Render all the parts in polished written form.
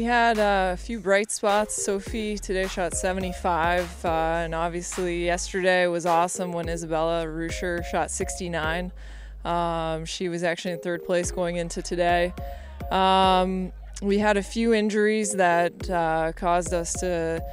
had a few bright spots. Sophie today shot 75, and obviously yesterday was awesome when Isabella Ruscher shot 69. She was actually in third place going into today. We had a few injuries that caused us to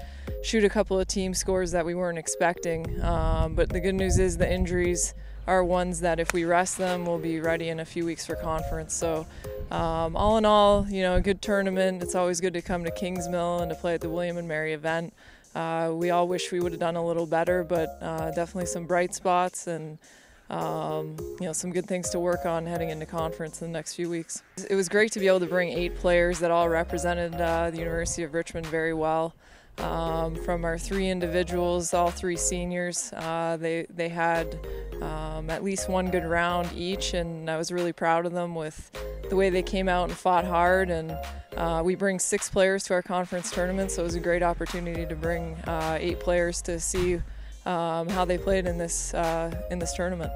shoot a couple of team scores that we weren't expecting, but the good news is the injuries are ones that if we rest them, we'll be ready in a few weeks for conference. So all in all, a good tournament. It's always good to come to Kingsmill and to play at the William and Mary event. We all wish we would have done a little better, but definitely some bright spots and some good things to work on heading into conference in the next few weeks. It was great to be able to bring 8 players that all represented the University of Richmond very well. From our 3 individuals, all 3 seniors, they had at least one good round each, and I was really proud of them with the way they came out and fought hard. And we bring 6 players to our conference tournament, so it was a great opportunity to bring 8 players to see how they played in this tournament.